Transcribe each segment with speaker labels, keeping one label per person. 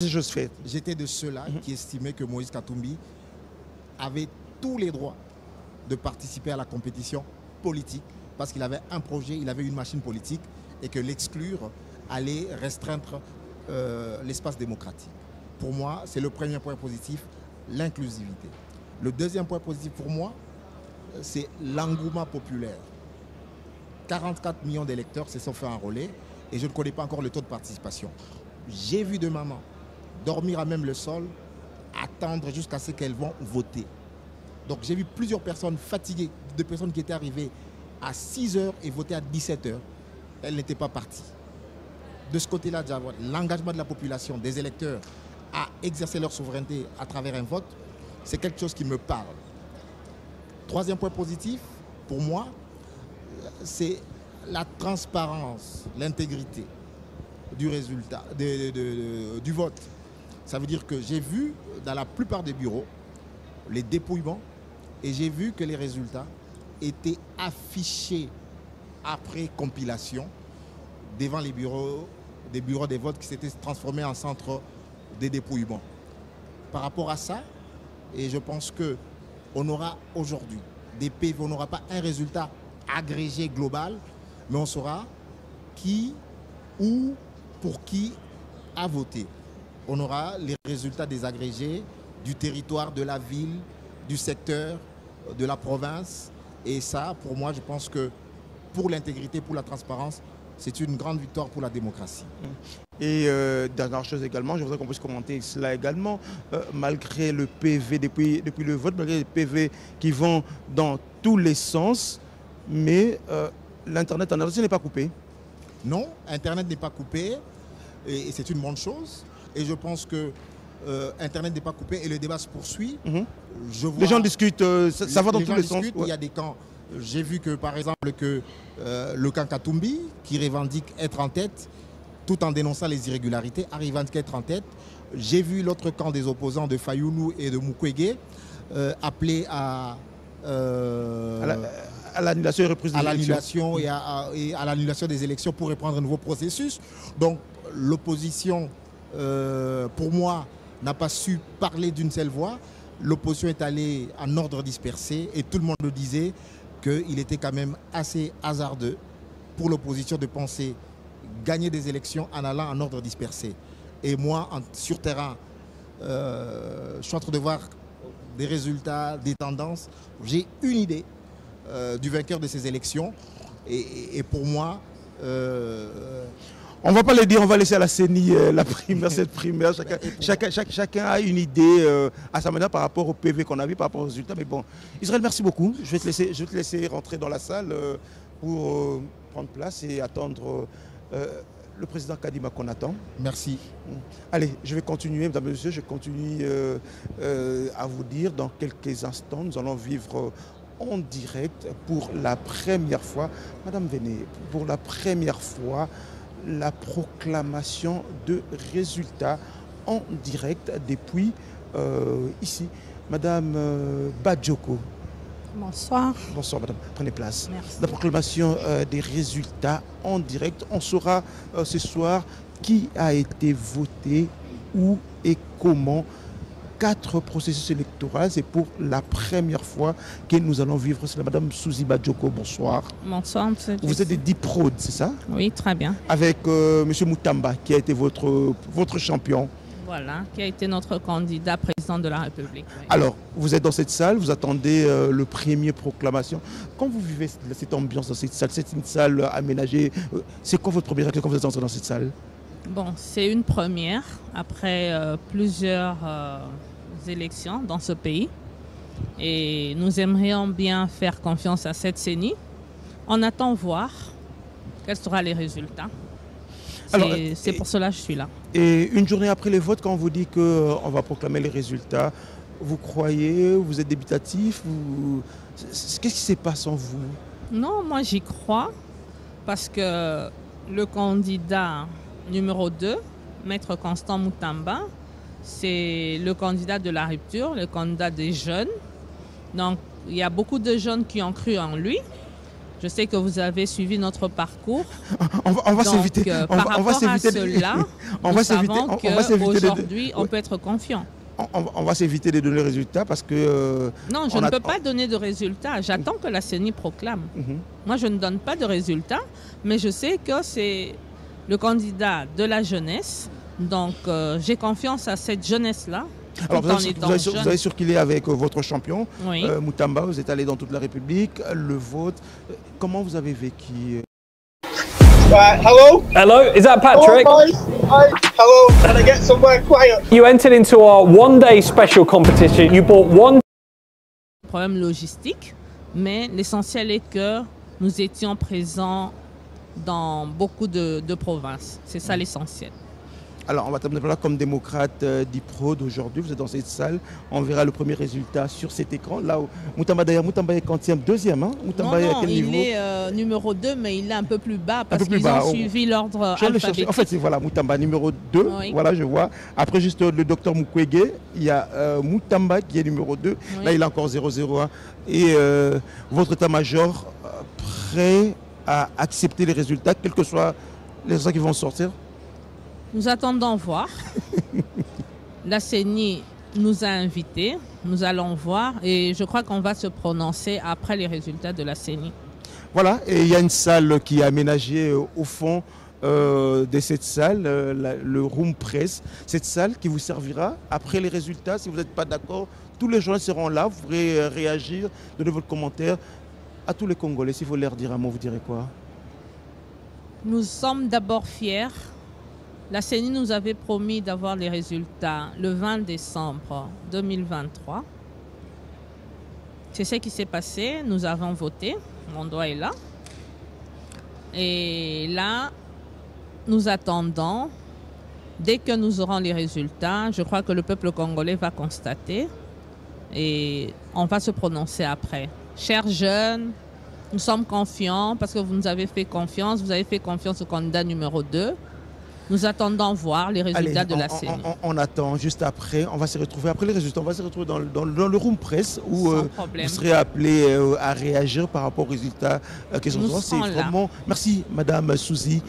Speaker 1: chose faite.
Speaker 2: J'étais de ceux-là qui estimaient que Moïse Katumbi avait tous les droits de participer à la compétition politique parce qu'il avait un projet, il avait une machine politique et que l'exclure allait restreindre l'espace démocratique. Pour moi, c'est le premier point positif, l'inclusivité. Le deuxième point positif pour moi, c'est l'engouement populaire. 44 millions d'électeurs se sont fait enrôler et je ne connais pas encore le taux de participation. J'ai vu de maman dormir à même le sol, attendre jusqu'à ce qu'elles vont voter. Donc j'ai vu plusieurs personnes fatiguées, de personnes qui étaient arrivées à 6 heures et votaient à 17 heures. Elles n'étaient pas parties. De ce côté-là, l'engagement de la population, des électeurs, à exercer leur souveraineté à travers un vote, c'est quelque chose qui me parle. Troisième point positif, pour moi, c'est la transparence, l'intégrité du résultat, du vote. Ça veut dire que j'ai vu dans la plupart des bureaux les dépouillements et j'ai vu que les résultats étaient affichés après compilation devant les bureaux des votes qui s'étaient transformés en centre de dépouillement. Par rapport à ça, et je pense qu'on aura aujourd'hui des PV, on n'aura pas un résultat agrégé global, mais on saura qui, où, pour qui a voté. On aura les résultats des agrégés du territoire, de la ville, du secteur, de la province. Et ça, pour moi, je pense que pour l'intégrité, pour la transparence, c'est une grande victoire pour la démocratie.
Speaker 1: Et dernière chose également, je voudrais qu'on puisse commenter cela également, malgré le PV, depuis le vote, malgré les PV qui vont dans tous les sens, mais l'Internet en RDC n'est pas coupé.
Speaker 2: Non, Internet n'est pas coupé et c'est une bonne chose. Et je pense que Internet n'est pas coupé et le débat se poursuit.
Speaker 1: Les gens discutent, ça va dans tous les sens.
Speaker 2: Ouais. Il y a des camps. J'ai vu que, par exemple, que le camp Katumbi, qui revendique être en tête, tout en dénonçant les irrégularités, revendique être en tête. J'ai vu l'autre camp des opposants de Fayoulou et de Mukwege appeler à
Speaker 1: l'annulation et reprise des
Speaker 2: élections. Et à l'annulation des élections pour reprendre un nouveau processus. Donc l'opposition, pour moi, n'a pas su parler d'une seule voix. L'opposition est allée en ordre dispersé et tout le monde le disait qu'il était quand même assez hasardeux pour l'opposition de penser gagner des élections en allant en ordre dispersé. Et moi, sur terrain, je suis en train de voir des résultats, des tendances. J'ai une idée du vainqueur de ces élections. Et pour moi...
Speaker 1: on ne va pas le dire, on va laisser à la CENI la primaire, cette primaire. Chacun a une idée à sa manière par rapport au PV qu'on a vu, par rapport aux résultats. Mais bon, Israël, merci beaucoup. Je vais te laisser rentrer dans la salle pour prendre place et attendre le président Kadima qu'on attend.
Speaker 2: Merci.
Speaker 1: Allez, je vais continuer, mesdames et messieurs, je continue à vous dire dans quelques instants, nous allons vivre en direct pour la première fois, Madame Véné, pour la première fois, la proclamation de résultats en direct depuis ici. Madame Badjoko.
Speaker 3: Bonsoir.
Speaker 1: Bonsoir madame, prenez place.
Speaker 3: Merci.
Speaker 1: La proclamation des résultats en direct. On saura ce soir qui a été voté, où et comment. 4 processus électoraux, c'est pour la première fois que nous allons vivre. C'est madame Souzi Badjoko, bonsoir.
Speaker 3: Bonsoir, monsieur.
Speaker 1: Vous êtes des Diprod, c'est ça?
Speaker 3: Oui, très bien.
Speaker 1: Avec monsieur Moutamba, qui a été votre champion.
Speaker 3: Voilà, qui a été notre candidat président de la République. Oui.
Speaker 1: Alors, vous êtes dans cette salle, vous attendez le premier proclamation. Quand vous vivez cette ambiance dans cette salle, c'est une salle aménagée, c'est quoi votre première réaction quand vous êtes entré dans cette salle?
Speaker 3: Bon, c'est une première après plusieurs élections dans ce pays. Et nous aimerions bien faire confiance à cette CENI. On attend voir quels seront les résultats. C'est pour cela que je suis là.
Speaker 1: Et une journée après les votes, quand on vous dit qu'on va proclamer les résultats, vous croyez, vous êtes débutatif, qu'est-ce qui se passe en vous?
Speaker 3: Non, moi j'y crois parce que le candidat numéro 2, Maître Constant Moutamba, c'est le candidat de la rupture, le candidat des jeunes. Donc il y a beaucoup de jeunes qui ont cru en lui. Je sais que vous avez suivi notre parcours.
Speaker 1: On va s'éviter.
Speaker 3: Par rapport à cela, nous savons qu'aujourd'hui, on peut être confiant.
Speaker 1: On va s'éviter de donner les résultats parce que...
Speaker 3: non, je ne peux pas donner de résultats. J'attends que la CENI proclame. Moi, je ne donne pas de résultats, mais je sais que c'est le candidat de la jeunesse. Donc, j'ai confiance à cette jeunesse-là.
Speaker 1: Alors, vous avez circulé avec votre champion,
Speaker 3: oui.
Speaker 1: Moutamba, vous êtes allé dans toute la République, le vôtre. Comment vous avez vécu?
Speaker 4: Hello?
Speaker 5: Hello, is that Patrick?
Speaker 4: Hello, can I get somewhere quiet?
Speaker 5: You entered into our one-day special competition. You bought one...
Speaker 3: Problème logistique, mais l'essentiel est que nous étions présents dans beaucoup de provinces. C'est ça l'essentiel.
Speaker 1: Alors, on va terminer là comme démocrate d'IPRO d'aujourd'hui. Vous êtes dans cette salle. On verra le premier résultat sur cet écran. Là où Moutamba, d'ailleurs, Moutamba est quantième, deuxième. Hein? Moutamba
Speaker 3: non,
Speaker 1: est à quel niveau?
Speaker 3: Il est numéro 2, mais il est un peu plus bas parce qu'ils ont suivi l'ordre alphabétique.
Speaker 1: En fait, voilà, Moutamba numéro 2. Oui. Voilà, je vois. Après, juste le docteur Mukwege, il y a Moutamba qui est numéro 2. Oui. Là, il a encore 0-0-1. Et votre état-major prêt à accepter les résultats, quels que soient les résultats qui vont sortir?
Speaker 3: Nous attendons voir. La CENI nous a invités. Nous allons voir et je crois qu'on va se prononcer après les résultats de la CENI.
Speaker 1: Voilà, et il y a une salle qui est aménagée au fond de cette salle, le Room Press. Cette salle qui vous servira après les résultats. Si vous n'êtes pas d'accord, tous les journalistes seront là. Vous pourrez réagir, donner votre commentaire à tous les Congolais. Si vous voulez leur dire un mot, vous direz quoi?
Speaker 3: Nous sommes d'abord fiers. La CENI nous avait promis d'avoir les résultats le 20 décembre 2023. C'est ce qui s'est passé. Nous avons voté. Mon doigt est là. Et là, nous attendons. Dès que nous aurons les résultats, je crois que le peuple congolais va constater. Et on va se prononcer après. Chers jeunes, nous sommes confiants parce que vous nous avez fait confiance. Vous avez fait confiance au candidat numéro 2. Nous attendons voir les résultats de la CENI.
Speaker 1: On attend juste après. On va se retrouver après les résultats. On va se retrouver dans le room press où vous serez appelés à réagir par rapport aux résultats qui sont sortis. C'est vraiment... Merci, Madame Souzi.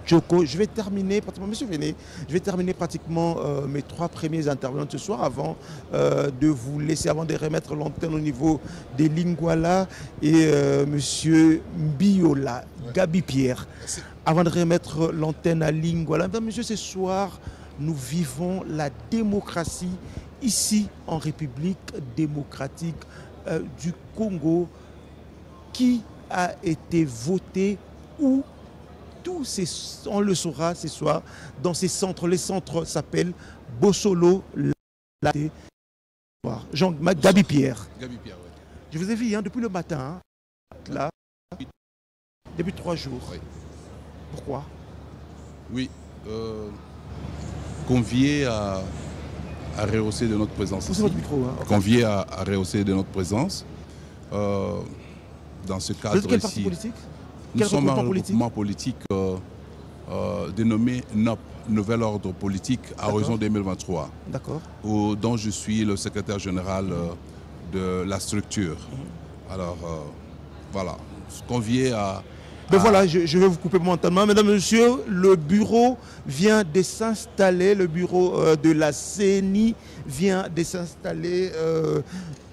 Speaker 1: Djoko. Je vais terminer pratiquement, Monsieur Véné, je vais terminer pratiquement mes 3 premiers intervenants ce soir avant de vous laisser, avant de remettre l'antenne au niveau des Lingwala et Monsieur Mbiola, Gabi Pierre. Merci. Avant de remettre l'antenne à Lingwala, mesdames et messieurs, ce soir, nous vivons la démocratie ici en République démocratique du Congo qui a été voté où on le saura ce soir dans ces centres. Les centres s'appellent Bossolo, Gabi Pierre.
Speaker 6: Gabi Pierre, oui.
Speaker 1: Je vous ai vu depuis le matin, là, depuis 3 jours. Oui. Pourquoi?
Speaker 6: Oui, convié à rehausser de notre présence ici.
Speaker 1: Votre micro, hein?
Speaker 6: Convié à rehausser de notre présence. Dans ce cadre
Speaker 1: quel parti politique?
Speaker 6: Nous sommes un regroupement politique dénommé NOP, Nouvel Ordre Politique à horizon 2023.
Speaker 1: D'accord.
Speaker 6: Dont je suis le secrétaire général de la structure. Alors, voilà, convié à...
Speaker 1: Mais voilà, je vais vous couper momentanément. Mesdames et messieurs, le bureau vient de s'installer, le bureau de la CENI vient de s'installer,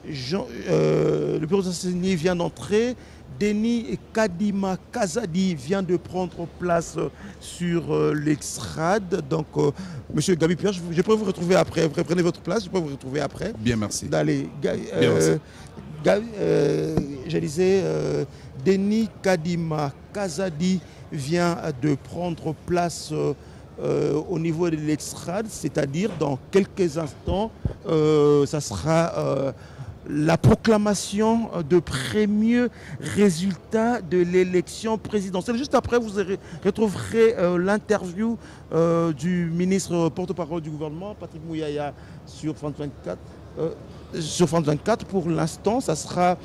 Speaker 1: le bureau de la CENI vient d'entrer. Denis Kadima Kazadi vient de prendre place sur l'extrade. Donc, Monsieur Gabi Pierre, je peux vous retrouver après. Vous reprenez votre place, je peux vous retrouver après.
Speaker 6: Bien, merci.
Speaker 1: Allez, je disais, Denis Kadima Kazadi vient de prendre place au niveau de l'extrade, c'est-à-dire dans quelques instants, ça sera la proclamation de premiers résultats de l'élection présidentielle. Juste après, vous retrouverez l'interview du ministre porte-parole du gouvernement, Patrick Mouyaya, sur France 24. Sur France 24, pour l'instant, ça sera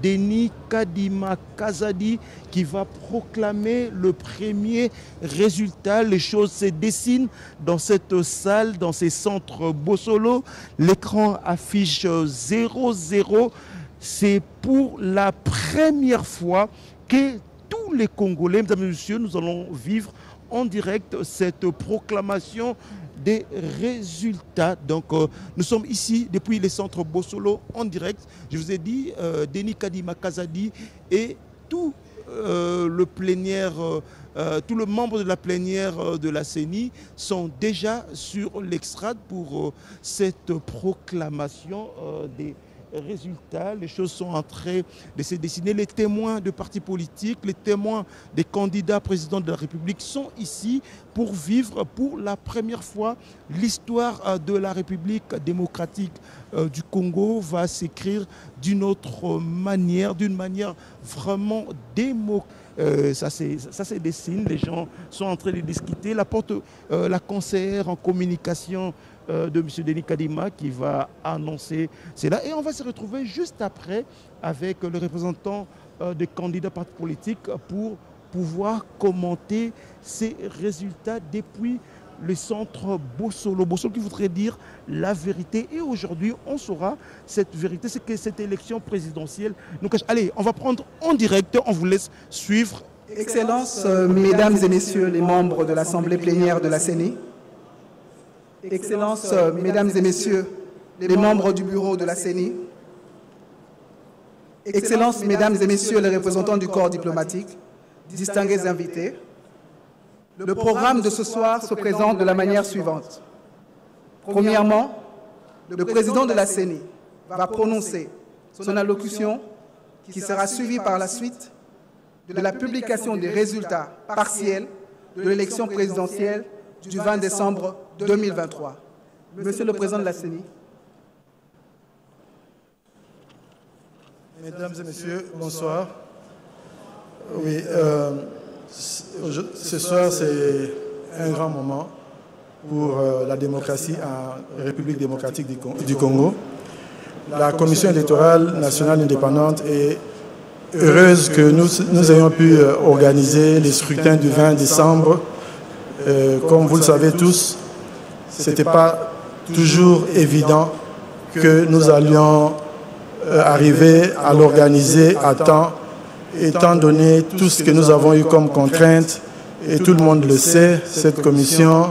Speaker 1: Denis Kadima Kazadi qui va proclamer le premier résultat. Les choses se dessinent dans cette salle, dans ces centres Bossolo. L'écran affiche 0-0. c'est pour la première fois que tous les Congolais, mesdames et messieurs, nous allons vivre en direct cette proclamation des résultats. Donc nous sommes ici depuis les centres Bossolo en direct. Je vous ai dit, Denis Kadima Kazadi et tout le plénière, tous les membres de la plénière de la CENI sont déjà sur l'extrade pour cette proclamation des résultats. Les choses sont en train de se dessiner. Les témoins de partis politiques, les témoins des candidats présidents de la République sont ici pour vivre pour la première fois l'histoire de la République démocratique du Congo va s'écrire d'une autre manière, d'une manière vraiment démocratique. Ça se dessine, les gens sont en train de discuter. La conseillère en communication de M. Denis Kadima qui va annoncer cela. Et on va se retrouver juste après avec le représentant des candidats partis politiques pour pouvoir commenter ces résultats depuis le centre Bossolo. Bossolo qui voudrait dire la vérité. Et aujourd'hui, on saura cette vérité, c'est que cette élection présidentielle nous cache. Allez, on va prendre en direct, on vous laisse suivre.
Speaker 7: Excellences, Mesdames et Messieurs les membres de l'Assemblée plénière de la CENI, Excellences, Mesdames et Messieurs les membres du bureau de la CENI, Excellences, Mesdames et Messieurs les représentants du corps diplomatique, distingués invités, le programme de ce soir se présente de la manière suivante. Premièrement, le président de la CENI va prononcer son allocution qui sera suivie par la suite de la publication des résultats partiels de l'élection présidentielle du 20 décembre 2023. Monsieur le Président de la CENI.
Speaker 8: Mesdames et Messieurs, bonsoir. Oui, ce soir, c'est un grand moment pour la démocratie en République démocratique du Congo. La Commission électorale nationale indépendante est heureuse que nous ayons pu organiser les scrutins du 20 décembre. Comme vous le savez tous, ce n'était pas toujours évident que nous allions arriver à l'organiser à temps, étant donné tout ce que nous avons eu comme contrainte, et tout le monde le sait, cette commission,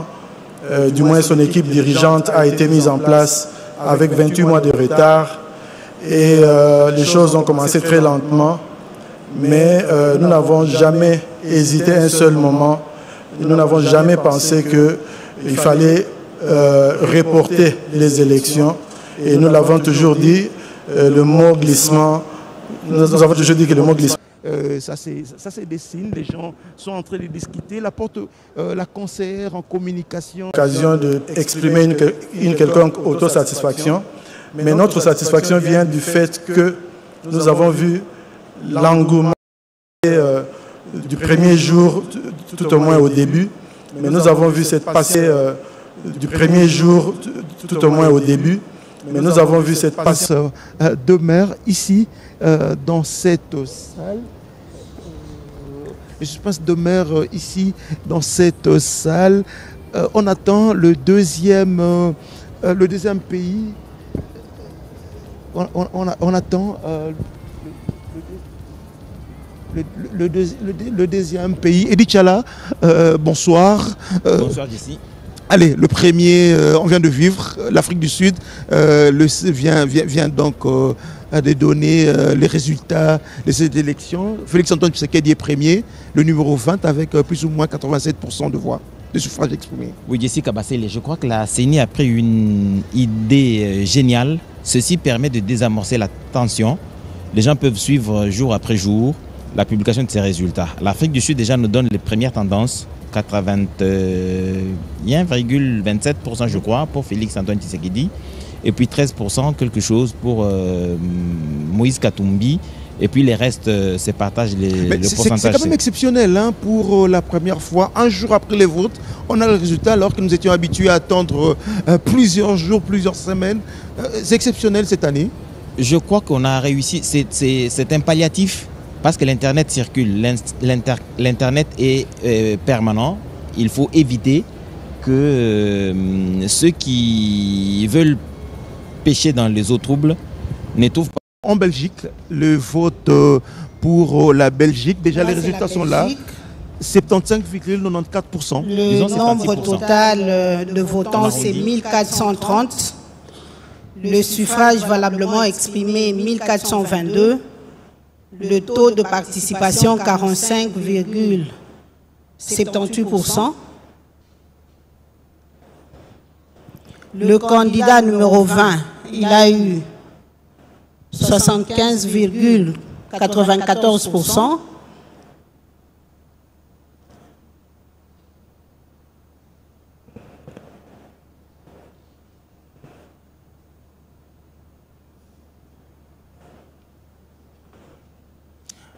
Speaker 8: du moins son équipe dirigeante, a été mise en place avec 28 mois de retard, et les choses ont commencé très lentement, mais nous n'avons jamais hésité un seul moment, nous n'avons jamais pensé qu'il fallait reporter les élections, et nous l'avons toujours dit, le mot glissement, nous avons toujours dit que le mot glissement...
Speaker 1: Ça se dessine, les gens sont en train de discuter. La conseillère en communication...
Speaker 8: Occasion d'exprimer une quelconque autosatisfaction, mais notre satisfaction vient du fait que nous avons vu l'engouement du premier jour, tout au moins au début, mais nous avons vu cette passée du premier jour, tout au moins au début, mais nous avons vu cette passe
Speaker 1: demeure ici dans cette salle. Je pense demeure ici dans cette salle. On attend le deuxième pays. On attend le deuxième pays. Edith Chala, bonsoir.
Speaker 9: Bonsoir Jessie.
Speaker 1: Allez, le premier, on vient de vivre, l'Afrique du Sud vient donc de donner les résultats de cette élection. Félix-Antoine Tshisekedi est premier, le numéro 20 avec plus ou moins 87% de voix, de suffrages exprimés.
Speaker 9: Oui, Jessica Bassele, je crois que la CENI a pris une idée géniale. Ceci permet de désamorcer la tension. Les gens peuvent suivre jour après jour la publication de ces résultats. L'Afrique du Sud déjà nous donne les premières tendances. 81,27% je crois pour Félix-Antoine Tshisekedi et puis 13% quelque chose pour Moïse Katumbi et puis les restes se partagent le pourcentage.
Speaker 1: C'est quand même exceptionnel hein, pour la première fois, un jour après les votes, on a le résultat alors que nous étions habitués à attendre plusieurs jours, plusieurs semaines. C'est exceptionnel cette année.
Speaker 9: Je crois qu'on a réussi, c'est un palliatif. Parce que l'Internet circule, l'Internet est permanent. Il faut éviter que ceux qui veulent pêcher dans les eaux troubles ne trouvent pas
Speaker 1: En Belgique, le vote pour la Belgique, déjà les résultats sont là. 75,94%.
Speaker 10: Le nombre total de votants, c'est 1430. Le suffrage valablement exprimé, 1422. Le taux de participation, 45,78%. Le candidat numéro 20, il a eu 75,94%.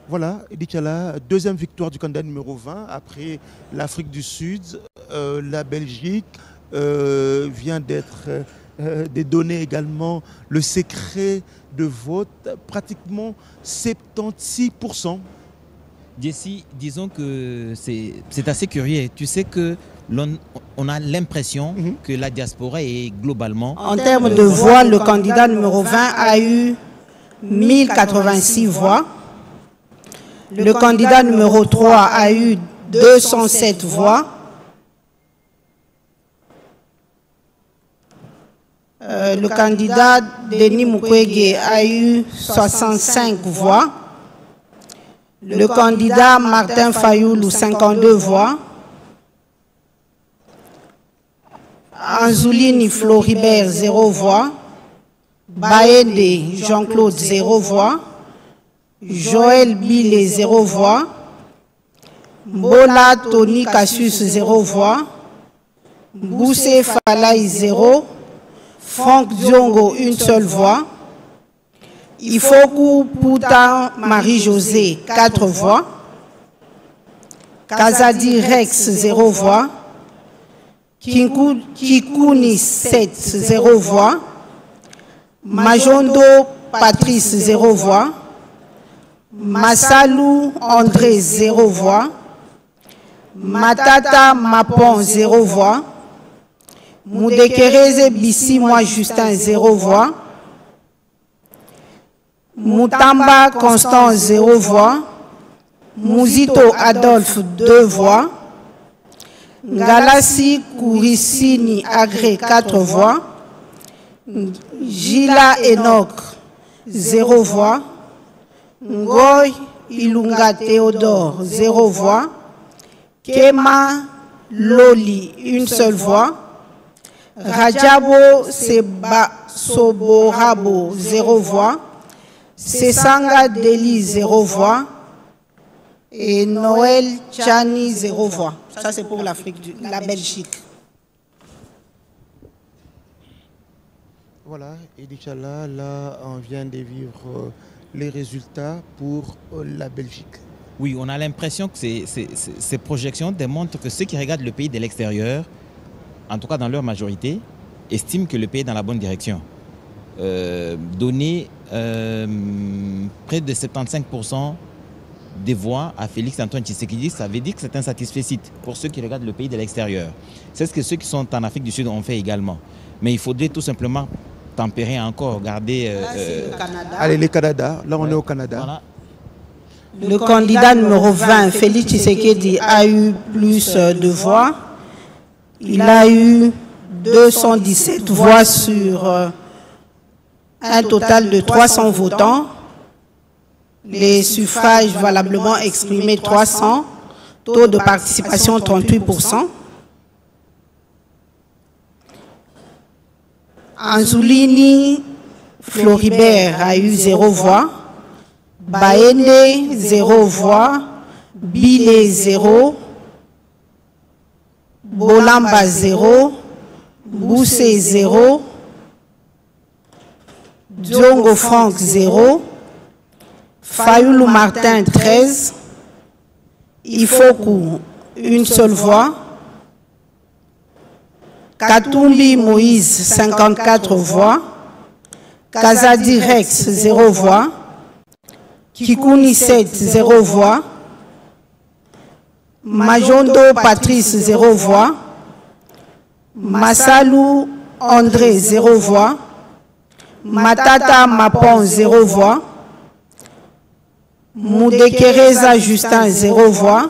Speaker 1: Voilà, Edi Tchala, deuxième victoire du candidat numéro 20 après l'Afrique du Sud, la Belgique vient d'être donné également le secret de vote, pratiquement 76%.
Speaker 9: Jessie, disons que c'est assez curieux. Tu sais que on a l'impression que la diaspora est globalement...
Speaker 10: En termes de voix, le candidat numéro 20 a eu 1086 voix. Le candidat numéro 3 a eu 207 voix. Le candidat Denis Mukwege a eu 65 voix. Le candidat Martin Fayoulou, 52 voix. Anzoulini Floribert, 0 voix. Baende Jean-Claude, 0 voix. Joël Bilé, 0 voix. Mbola Tony Cassius, 0 voix. Boussé Falaï, 0. Franck Diongo, 1 seule voix. Ifoku Pouta Marie-Josée, 4 voix. Kazadi Rex, 0 voix. Kikouni 7, 0 voix. Majondo Patrice, 0 voix. Massalou André, 0 voix. Matata Mapon, 0 voix. Moudekereze Bissimois Justin, 0 voix. Moutamba Constant, 0 voix. Mouzito Adolphe, 2 voix. Ngalassi Kourissini Agré, 4 voix. Gila Enoch, 0 voix. Ngoy Ilunga Théodore, 0 voix. Kema Loli, 1 seule voix. Rajabo Seba Soborabo, 0 voix. Sesanga Deli, 0 voix. Et Noël Chani, 0 voix. Ça, c'est pour la Belgique.
Speaker 1: Voilà, Edi Tchala, là, on vient de vivre les résultats pour la Belgique.
Speaker 9: Oui, on a l'impression que ces projections démontrent que ceux qui regardent le pays de l'extérieur, en tout cas dans leur majorité, estiment que le pays est dans la bonne direction. Donner près de 75% des voix à Félix-Antoine Tshisekedi, ça veut dire que c'est un satisfecit pour ceux qui regardent le pays de l'extérieur. C'est ce que ceux qui sont en Afrique du Sud ont fait également. Mais il faudrait tout simplement tempérer encore, garder...
Speaker 10: le Canada.
Speaker 1: Allez, le Canada, là on est au Canada. Voilà.
Speaker 10: Le candidat numéro 20, Félix Tshisekedi, a eu plus de voix. Il a eu 217 voix sur un total de 300 votants. Les suffrages valablement exprimés 300. Taux de participation 38%. Anzoulini Floribert a eu 0 voix. Baende, 0 voix. Bilé, 0. Bolamba, 0. Boussé, 0. Diongo Franck, 0. Fayoulou Martin, 13. Ifoku, 1 seule voix. Katumbi Moïse, 54 voix. Kazadi Rex, 0 voix. Kikouni 7, 0 voix. Majondo Patrice, 0 voix. Massalou André, 0 voix. Matata Mapon, 0 voix. Moudekereza Justin, 0 voix.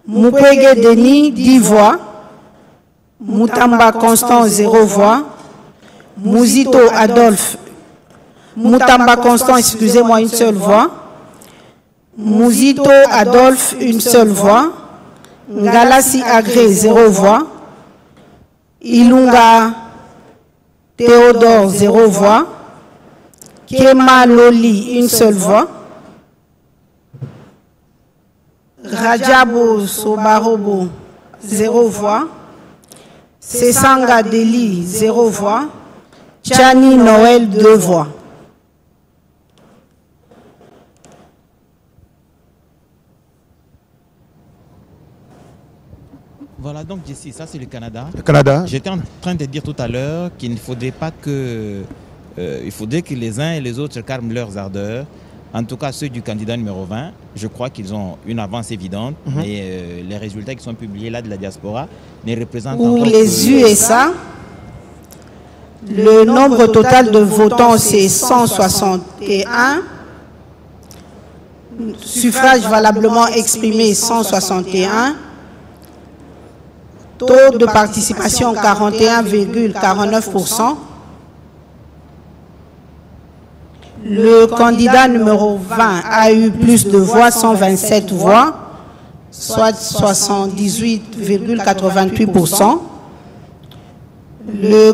Speaker 10: Moupege Denis, 10 voix. Moutamba Constant, 0 voix. Mouzito Adolphe. Moutamba Constant, excusez-moi, une seule voix. Mouzito Adolphe, une seule voix. Ngalassi Agré, 0 voix. Ilunga Théodore, 0 voix. Kema Loli, une seule voix. Rajabo Sobarobo, 0 voix. Sesanga Deli, 0 voix. Chani Noël, 2 voix.
Speaker 9: Voilà, donc Jessie, ça c'est le Canada.
Speaker 1: Le Canada.
Speaker 9: J'étais en train de dire tout à l'heure qu'il ne faudrait pas que... il faudrait que les uns et les autres calment leurs ardeurs. En tout cas, ceux du candidat numéro 20, je crois qu'ils ont une avance évidente. Et les résultats qui sont publiés là de la diaspora ne représentent
Speaker 10: Pour
Speaker 9: encore
Speaker 10: les USA, le nombre total de votants, c'est 161. Suffrage valablement exprimé, 161. Taux de participation, 41,49%. Le candidat numéro 20 a eu plus de voix, 127 voix, soit 78,88%. Le